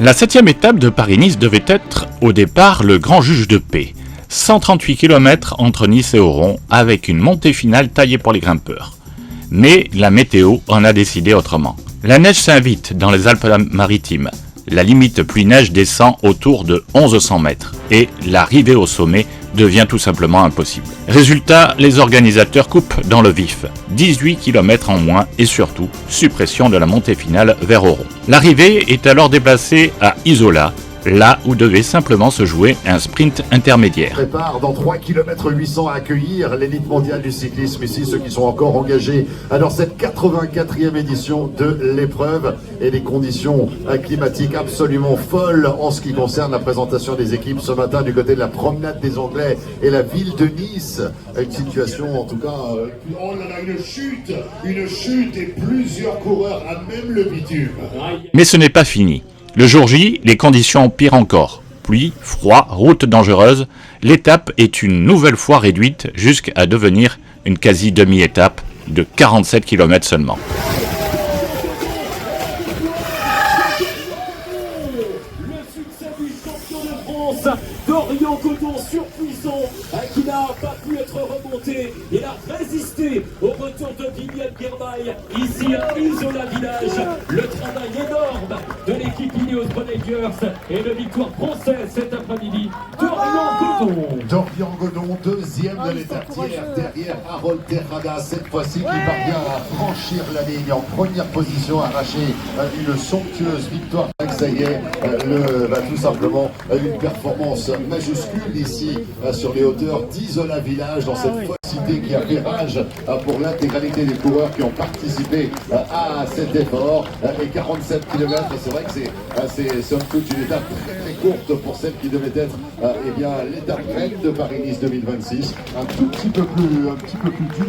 La 7e étape de Paris-Nice devait être, au départ, le grand juge de paix. 138 km entre Nice et Oron, avec une montée finale taillée pour les grimpeurs. Mais la météo en a décidé autrement. La neige s'invite dans les Alpes-Maritimes. La limite pluie-neige descend autour de 1100 mètres et l'arrivée au sommet devient tout simplement impossible. Résultat, les organisateurs coupent dans le vif. 18 km en moins et surtout, suppression de la montée finale vers Oron. L'arrivée est alors déplacée à Isola, là où devait simplement se jouer un sprint intermédiaire. Prépare dans 3 km 800 à accueillir l'élite mondiale du cyclisme, ici ceux qui sont encore engagés dans cette 84e édition de l'épreuve et des conditions climatiques absolument folles en ce qui concerne la présentation des équipes ce matin du côté de la promenade des Anglais et la ville de Nice. Une situation en tout cas... Oh là là, une chute et plusieurs coureurs à même le bitume. Mais ce n'est pas fini. Le jour J, les conditions empirent encore. Pluie, froid, route dangereuse. L'étape est une nouvelle fois réduite jusqu'à devenir une quasi demi-étape de 47 km seulement. Le succès du champion de France, Dorian Godon, surpuissant, qui n'a pas pu être remonté. Il a résisté au retour de William Girmay, ici à Isola Village. Le travail énorme de l'équipe Ineos Grenadiers et de victoire française cet après-midi. Dorian Godon, deuxième de l'étape tiers, derrière Harold Terrada, cette fois-ci qui parvient à franchir la ligne en première position, arracher une somptueuse victoire. Ça y est, tout simplement une performance majuscule ici sur les hauteurs d'Isola Village, dans cette cité qui a fait rage pour l'intégralité des coureurs qui ont participé à cet effort. Et 47 km, c'est vrai que c'est somme toute une étape très courte pour celle qui devait être l'étape reine de Paris-Nice 2026. Un petit peu plus d'une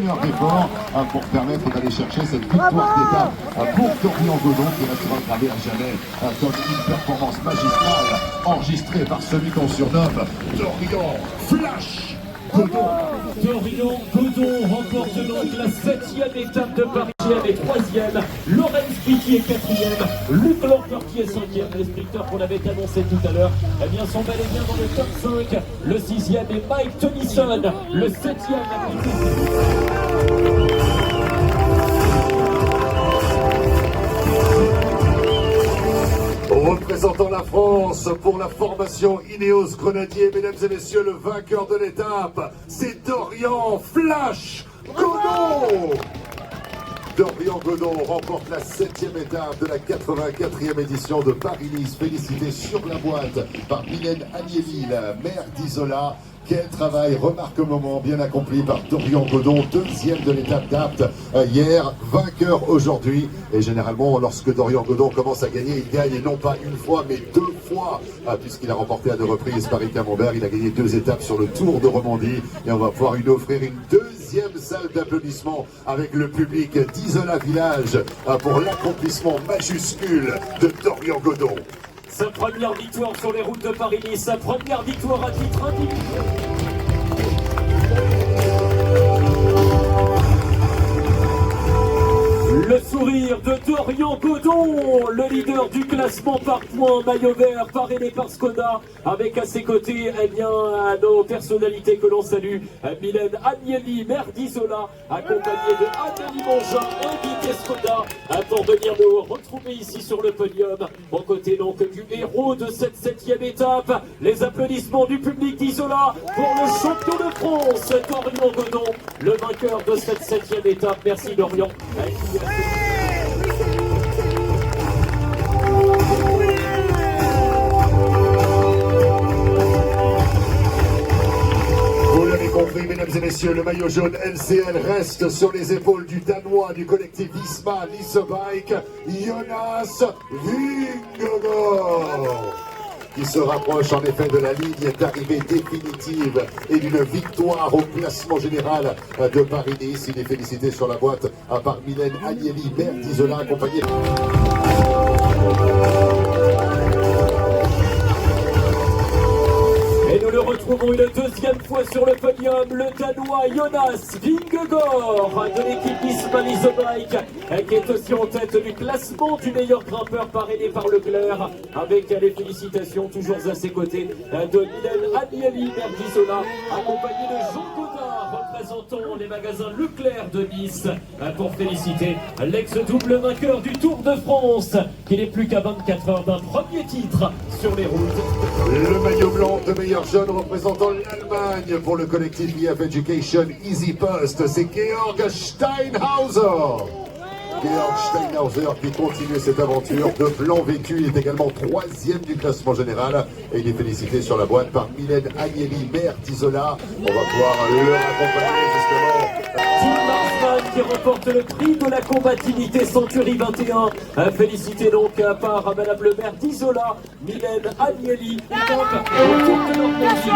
heure d'effort pour permettre d'aller chercher cette victoire d'étape pour Dorian Godon qui restera gravé à jamais comme une performance magistrale enregistrée par celui qu'on surnomme Dorian Flash Godon. Dorian Godon remporte donc la 7e étape de Paris et 3e. Lorenz Pitti est 4e. Luc Lampertier est 5e. Les sprinteurs qu'on avait annoncé tout à l'heure sont bel et bien dans le top 5. Le 6e est Mike Tennyson. Le 7e. Représentant la France pour la formation Ineos Grenadier, mesdames et messieurs, le vainqueur de l'étape, c'est Dorian Flash Godon. Dorian Godon remporte la 7e étape de la 84e édition de Paris-Nice. Félicité sur la boîte par Mylène Agnelli, la maire d'Isola. Quel travail remarquablement bien accompli par Dorian Godon, deuxième de l'étape d'Apt hier, vainqueur aujourd'hui. Et généralement, lorsque Dorian Godon commence à gagner, il gagne non pas une fois, mais 2 fois, puisqu'il a remporté à 2 reprises Paris-Camembert. Il a gagné 2 étapes sur le Tour de Romandie. Et on va pouvoir lui offrir une deuxième salle d'applaudissements avec le public d'Isola Village pour l'accomplissement majuscule de Dorian Godon. Sa première victoire sur les routes de Paris-Nice, sa première victoire à titre individuel. Le sourire de Dorian Godon, le leader du classement par points, maillot vert, parrainé par Skoda, avec à ses côtés nos personnalités que l'on salue, Mylène Agnelli, maire d'Isola, accompagnée de Amélie Mongin, invité Skoda, pour venir nous retrouver ici sur le podium, aux côtés donc du héros de cette 7e étape. Les applaudissements du public d'Isola pour le champion de France, Dorian Godon, le vainqueur de cette 7e étape. Merci Dorian. Vous l'avez compris, mesdames et messieurs, le maillot jaune LCL reste sur les épaules du Danois du collectif Visma Lease Bike, Jonas Vingegaard, qui se rapproche en effet de la ligne d'arrivée définitive et d'une victoire au classement général de Paris-Nice. Il est félicité sur la boîte par Mylène Agnelli, maire d'Isola, accompagnée. Et nous le retrouvons une deuxième fois sur le podium le Danois Jonas Vingegaard de l'équipe Eastman is the Bike, qui est aussi en tête du classement du meilleur grimpeur parrainé par Leclerc, avec les félicitations toujours à ses côtés de Mylène Agnelli Berdizola, accompagné de Jean Godard, représentant les magasins Leclerc de Nice, pour féliciter l'ex-double vainqueur du Tour de France, qui n'est plus qu'à 24 heures d'un premier titre sur les routes. Le maillot blanc de meilleur jeune représentant l'Allemagne pour le collectif IF Education Easy Post, c'est Georg Steinhauser. Georg Steinhauser qui continue cette aventure de blanc vêtu. Il est également 3e du classement général et il est félicité sur la boîte par Mylène Agnelli Bertizola. On va pouvoir le raccompagner justement. Tim Marsman qui remporte le prix de la combativité Century 21. Félicité donc par Madame le maire d'Isola, Mylène Agnelli, qui donc au Tour de Normandie.